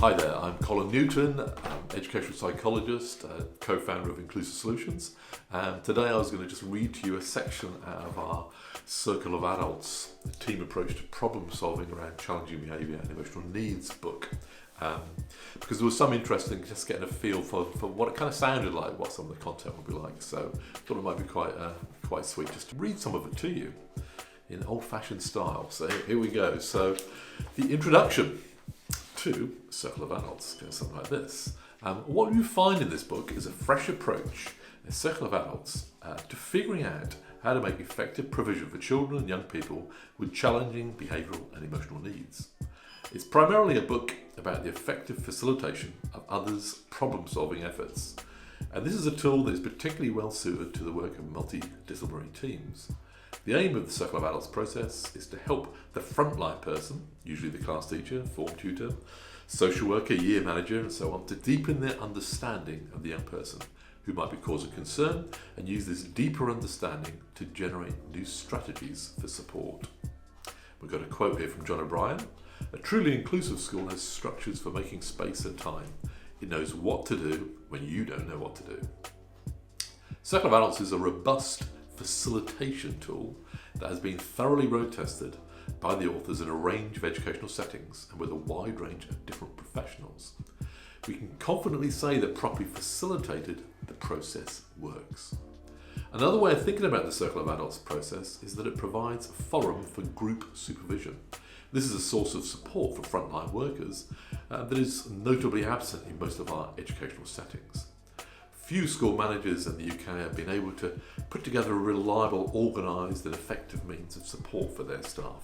Hi there, I'm Colin Newton, educational psychologist, co-founder of Inclusive Solutions. Today I was going to just read to you a section out of our Circle of Adults, the team approach to problem solving around challenging behaviour and emotional needs book. Because there was some interest in just getting a feel for what it kind of sounded like, what some of the content would be like. So I thought it might be quite sweet just to read some of it to you in old-fashioned style. So here we go. So the introduction to Circle of Adults goes something like this. What you find in this book is a fresh approach, a Circle of Adults, to figuring out how to make effective provision for children and young people with challenging behavioural and emotional needs. It's primarily a book about the effective facilitation of others' problem-solving efforts. And this is a tool that is particularly well suited to the work of multidisciplinary teams. The aim of the Circle of Adults process is to help the frontline person, usually the class teacher, form tutor, social worker, year manager, and so on, to deepen their understanding of the young person who might be cause of concern and use this deeper understanding to generate new strategies for support. We've got a quote here from John O'Brien. A truly inclusive school has structures for making space and time. It knows what to do when you don't know what to do. Circle of Adults is a robust facilitation tool that has been thoroughly road tested by the authors in a range of educational settings and with a wide range of different professionals. We can confidently say that properly facilitated, the process works. Another way of thinking about the Circle of Adults process is that it provides a forum for group supervision. This is a source of support for frontline workers that is notably absent in most of our educational settings. Few school managers in the UK have been able to put together a reliable, organised and effective means of support for their staff.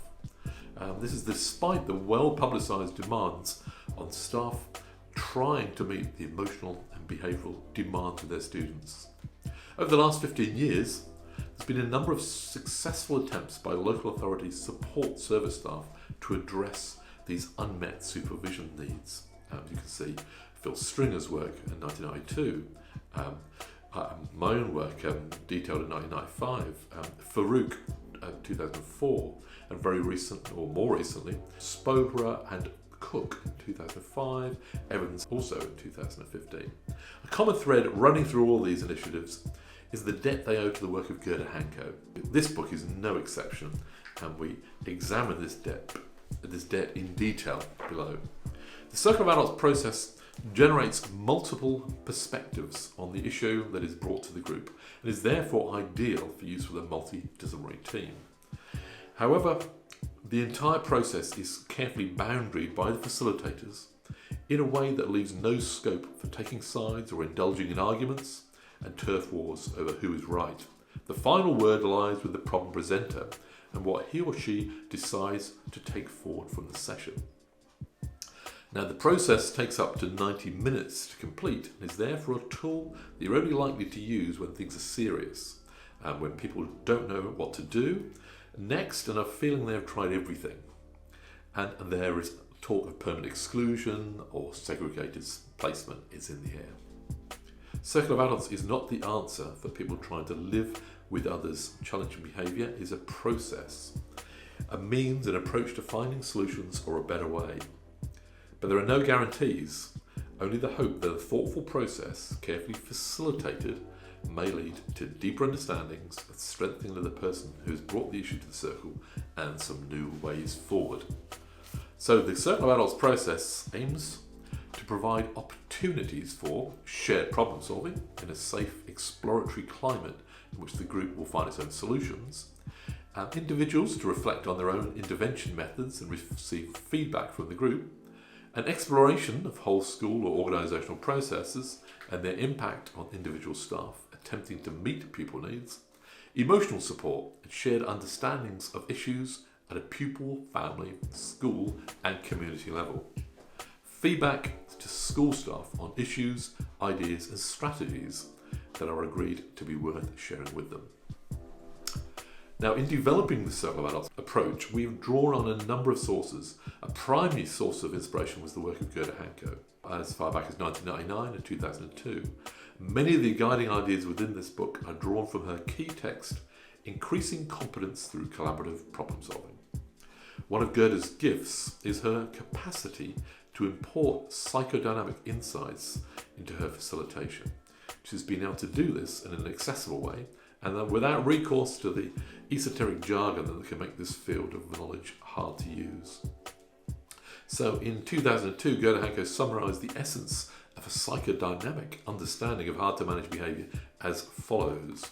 This is despite the well-publicised demands on staff trying to meet the emotional and behavioural demands of their students. Over the last 15 years, there's been a number of successful attempts by local authorities' support service staff to address these unmet supervision needs. You can see Phil Stringer's work in 1992, my own work detailed in 1995, Farouk 2004, and very recent, or more recently, Spohrer and Cook in 2005, Evans also in 2015. A common thread running through all these initiatives is the debt they owe to the work of Gerda Hanko. This book is no exception, and we examine this debt in detail below. The Circle of Adults process generates multiple perspectives on the issue that is brought to the group and is therefore ideal for use with a multidisciplinary team. However, the entire process is carefully boundaried by the facilitators in a way that leaves no scope for taking sides or indulging in arguments and turf wars over who is right. The final word lies with the problem presenter and what he or she decides to take forward from the session. Now, the process takes up to 90 minutes to complete and is therefore a tool that you're only likely to use when things are serious and when people don't know what to do next and are feeling they've tried everything. And there is talk of permanent exclusion or segregated placement is in the air. Circle of Adults is not the answer for people trying to live with others' challenging behaviour. It is a process, a means, an approach to finding solutions or a better way. But there are no guarantees, only the hope that a thoughtful process, carefully facilitated, may lead to deeper understandings and strengthening of the person who has brought the issue to the circle and some new ways forward. So the Circle of Adults process aims to provide opportunities for shared problem solving in a safe, exploratory climate in which the group will find its own solutions, individuals to reflect on their own intervention methods and receive feedback from the group, an exploration of whole school or organisational processes and their impact on individual staff attempting to meet pupil needs, emotional support and shared understandings of issues at a pupil, family, school and community level, feedback to school staff on issues, ideas and strategies that are agreed to be worth sharing with them. Now, in developing the Circle of Adults approach, we've drawn on a number of sources. A primary source of inspiration was the work of Gerda Hanko, as far back as 1999 and 2002. Many of the guiding ideas within this book are drawn from her key text, Increasing Competence Through Collaborative Problem Solving. One of Gerda's gifts is her capacity to import psychodynamic insights into her facilitation. She's been able to do this in an accessible way and then without recourse to the esoteric jargon that can make this field of knowledge hard to use. So in 2002, Gerda Hanko summarised the essence of a psychodynamic understanding of hard-to-manage behaviour as follows.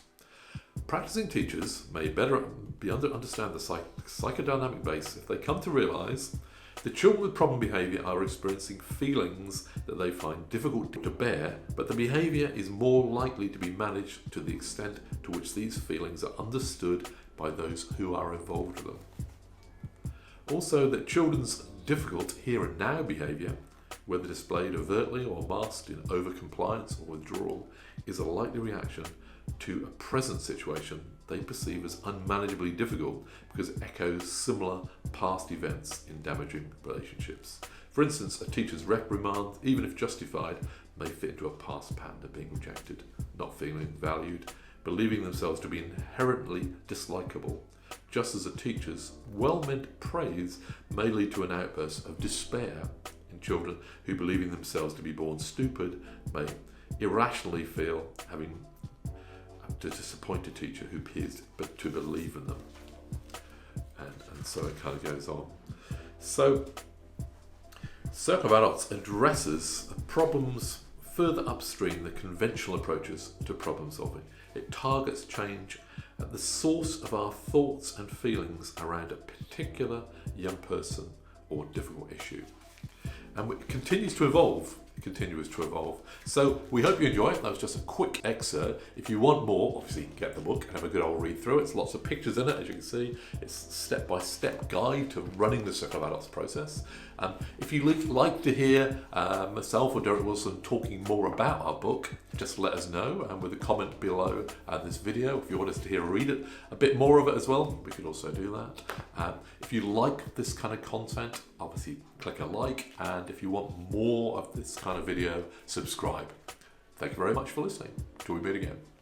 Practicing teachers may better understand the psychodynamic base if they come to realise the children with problem behaviour are experiencing feelings that they find difficult to bear, but the behaviour is more likely to be managed to the extent to which these feelings are understood by those who are involved with them. Also, that children's difficult here and now behaviour, whether displayed overtly or masked in over-compliance or withdrawal, is a likely reaction to a present situation they perceive as unmanageably difficult because it echoes similar past events in damaging relationships. For instance, a teacher's reprimand, even if justified, may fit into a past pattern of being rejected, not feeling valued, believing themselves to be inherently dislikable, just as a teacher's well-meant praise may lead to an outburst of despair in children who, believing themselves to be born stupid, may irrationally feel having to disappoint a teacher who appears to believe in them. And so it kind of goes on. So, Circle of Adults addresses problems further upstream the conventional approaches to problem solving. It targets change at the source of our thoughts and feelings around a particular young person or difficult issue. And it continues to evolve. So we hope you enjoy it. That was just a quick excerpt. If you want more, obviously get the book and have a good old read through it. It's lots of pictures in it, as you can see. It's a step-by-step guide to running the Circle of Adults process. If you'd like to hear myself or Derek Wilson talking more about our book, just let us know with a comment below this video. If you want us to read it, a bit more of it as well, we could also do that. If you like this kind of content, obviously click a like, and if you want more of this kind of video, subscribe. Thank you very much for listening. Till we meet again.